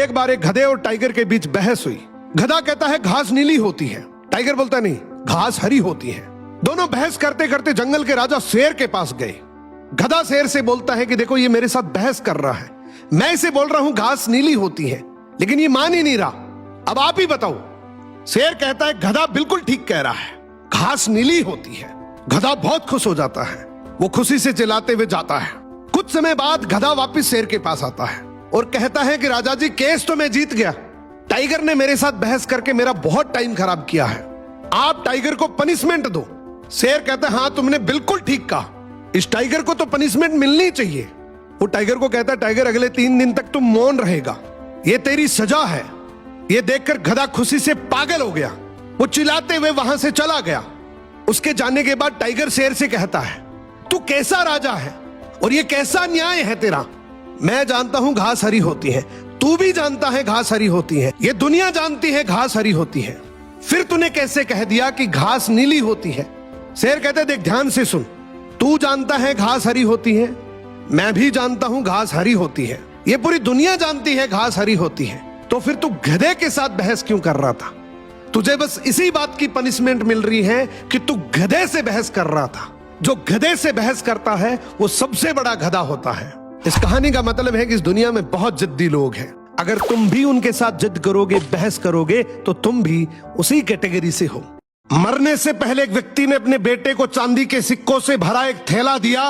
एक बार एक गधे और टाइगर के बीच बहस हुई। गधा कहता है घास नीली होती है, टाइगर बोलता नहीं घास हरी होती है। दोनों बहस करते करते जंगल के राजा शेर के पास गए। गधा शेर से बोलता है कि देखो ये मेरे साथ बहस कर रहा है, मैं इसे बोल रहा हूं घास नीली होती है, लेकिन ये मान ही नहीं रहा, अब आप ही बताओ। शेर कहता है गधा बिल्कुल ठीक कह रहा है, घास नीली होती है। गधा बहुत खुश हो जाता है, वो खुशी से चिल्लाते हुए जाता है। कुछ समय बाद गधा वापस शेर के पास आता है और कहता है कि राजा जी केस तो मैं जीत गया, टाइगर ने मेरे साथ बहस करके मेरा बहुत टाइम खराब किया है, आप टाइगर को पनिशमेंट दो। शेर कहता है हाँ तुमने बिल्कुल ठीक कहा, इस टाइगर को तो पनिशमेंट मिलनी चाहिए। वो टाइगर को कहता है टाइगर अगले 3 दिन तक तुम मौन रहेगा, ये तेरी सजा है। ये देखकर गधा खुशी से पागल हो गया, वो चिल्लाते हुए वहां से चला गया। उसके जाने के बाद टाइगर शेर से कहता है तू कैसा राजा है और ये कैसा न्याय है तेरा। मैं जानता हूं घास हरी होती है, तू भी जानता है घास हरी होती है, ये दुनिया जानती है घास हरी होती है, फिर तूने कैसे कह दिया कि घास नीली होती है। शेर कहते देख ध्यान से सुन, तू जानता है घास हरी होती है, मैं भी जानता हूं घास हरी होती है, ये पूरी दुनिया जानती है घास हरी होती है, तो फिर तू गधे के साथ बहस क्यों कर रहा था। तुझे बस इसी बात की पनिशमेंट मिल रही है कि तू गधे से बहस कर रहा था। जो गधे से बहस करता है वो सबसे बड़ा गधा होता है। इस कहानी का मतलब है कि इस दुनिया में बहुत जिद्दी लोग हैं, अगर तुम भी उनके साथ जिद करोगे, बहस करोगे, तो तुम भी उसी कैटेगरी से हो। मरने से पहले एक व्यक्ति ने अपने बेटे को चांदी के सिक्कों से भरा एक थैला दिया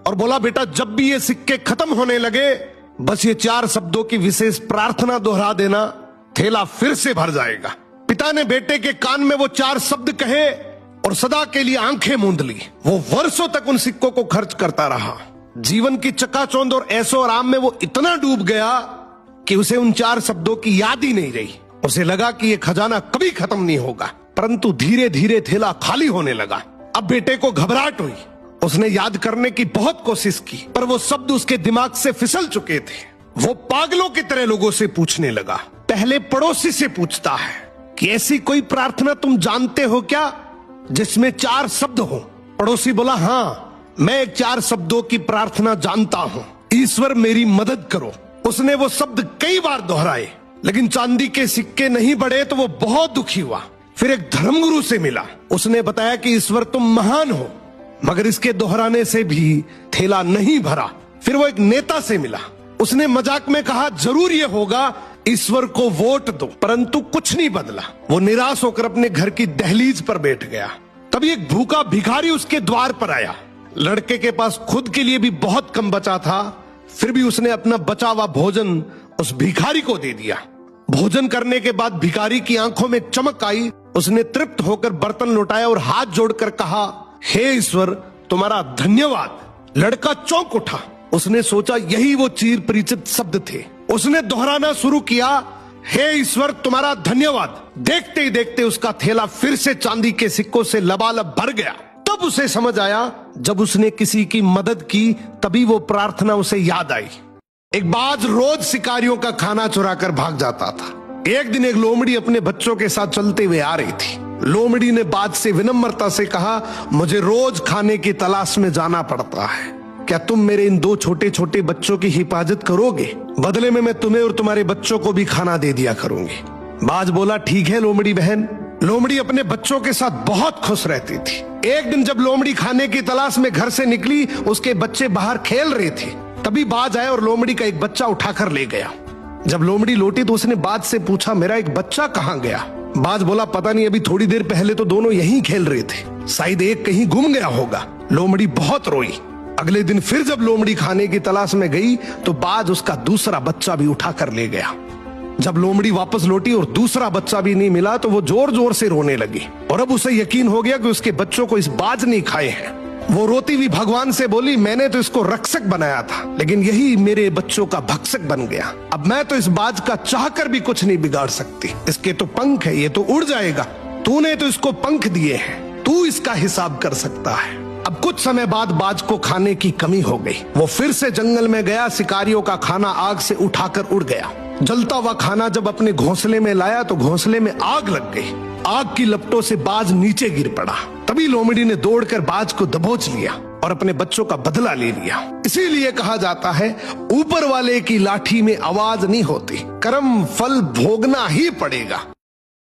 और बोला बेटा जब भी ये सिक्के खत्म होने लगे बस ये 4 शब्दों की विशेष प्रार्थना दोहरा देना, थैला फिर से भर जाएगा। पिता ने बेटे के कान में वो 4 शब्द कहे और सदा के लिए आंखें मूंद ली। वो वर्षों तक उन सिक्कों को खर्च करता रहा। जीवन की चकाचौंध और ऐशो आराम में वो इतना डूब गया कि उसे उन 4 शब्दों की याद ही नहीं रही। उसे लगा कि ये खजाना कभी खत्म नहीं होगा, परंतु धीरे धीरे थैला खाली होने लगा। अब बेटे को घबराहट हुई, उसने याद करने की बहुत कोशिश की, पर वो शब्द उसके दिमाग से फिसल चुके थे। वो पागलों की तरह लोगों से पूछने लगा। पहले पड़ोसी से पूछता है कि ऐसी कोई प्रार्थना तुम जानते हो क्या जिसमें 4 शब्द हो। पड़ोसी बोला हाँ मैं एक 4 शब्दों की प्रार्थना जानता हूँ, ईश्वर मेरी मदद करो। उसने वो शब्द कई बार दोहराए लेकिन चांदी के सिक्के नहीं बढ़े तो वो बहुत दुखी हुआ। फिर एक धर्मगुरु से मिला, उसने बताया कि ईश्वर तुम महान हो, मगर इसके दोहराने से भी थैला नहीं भरा। फिर वो एक नेता से मिला, उसने मजाक में कहा जरूर ये होगा, ईश्वर को वोट दो, परंतु कुछ नहीं बदला। वो निराश होकर अपने घर की दहलीज पर बैठ गया। तभी एक भूखा भिखारी उसके द्वार पर आया। लड़के के पास खुद के लिए भी बहुत कम बचा था, फिर भी उसने अपना बचा हुआ भोजन उस भिखारी को दे दिया। भोजन करने के बाद भिखारी की आंखों में चमक आई, उसने तृप्त होकर बर्तन लौटाया और हाथ जोड़कर कहा हे ईश्वर तुम्हारा धन्यवाद। लड़का चौंक उठा, उसने सोचा यही वो चिर परिचित शब्द थे। उसने दोहराना शुरू किया हे ईश्वर तुम्हारा धन्यवाद। देखते ही देखते उसका थैला फिर से चांदी के सिक्कों से लबालब भर गया। तब उसे समझ आया जब उसने किसी की मदद की तभी वो प्रार्थना उसे याद आई। एक बाज रोज शिकारियों का खाना चुरा कर भाग जाता था। एक दिन एक लोमड़ी अपने बच्चों के साथ चलते हुए आ रही थी। लोमड़ी ने बाज से विनम्रता से कहा मुझे रोज खाने की तलाश में जाना पड़ता है, क्या तुम मेरे इन 2 छोटे छोटे बच्चों की हिफाजत करोगे? बदले में मैं तुम्हें और तुम्हारे बच्चों को भी खाना दे दिया करूंगी। बाज बोला ठीक है लोमड़ी बहन। लोमड़ी अपने बच्चों के साथ बहुत खुश रहती थी। एक दिन जब लोमड़ी खाने की तलाश में घर से निकली, उसके बच्चे बाहर खेल रहे थे। तभी बाज आया और लोमड़ी का एक बच्चा उठाकर ले गया। जब लोमड़ी लौटी तो उसने बाज से पूछा मेरा एक बच्चा कहाँ गया? बाज बोला पता नहीं, अभी थोड़ी देर पहले तो दोनों यहीं खेल रहे थे, शायद एक कहीं गुम गया होगा। लोमड़ी बहुत रोई। अगले दिन फिर जब लोमड़ी खाने की तलाश में गई तो बाज उसका दूसरा बच्चा भी उठाकर ले गया। जब लोमड़ी वापस लौटी और दूसरा बच्चा भी नहीं मिला तो वो जोर जोर से रोने लगी और अब उसे यकीन हो गया कि उसके बच्चों को इस बाज ने खाए हैं। वो रोती हुई भगवान से बोली मैंने तो इसको रक्षक बनाया था लेकिन यही मेरे बच्चों का भक्षक बन गया। अब मैं तो इस बाज का चाहकर भी कुछ नहीं बिगाड़ सकती। इसके तो पंख है, ये तो उड़ जाएगा। तूने तो इसको पंख दिए हैं, तू इसका हिसाब कर सकता है। अब कुछ समय बाद बाज को खाने की कमी हो गई। वो फिर से जंगल में गया। शिकारियों का खाना आग से उठाकर उड़ गया। जलता हुआ खाना जब अपने घोंसले में लाया तो घोंसले में आग लग गई। आग की लपटों से बाज नीचे गिर पड़ा। तभी लोमड़ी ने दौड़कर बाज को दबोच लिया। और अपने बच्चों का बदला ले लिया। इसीलिए कहा जाता है ऊपर वाले की लाठी में आवाज नहीं होती, कर्म फल भोगना ही पड़ेगा।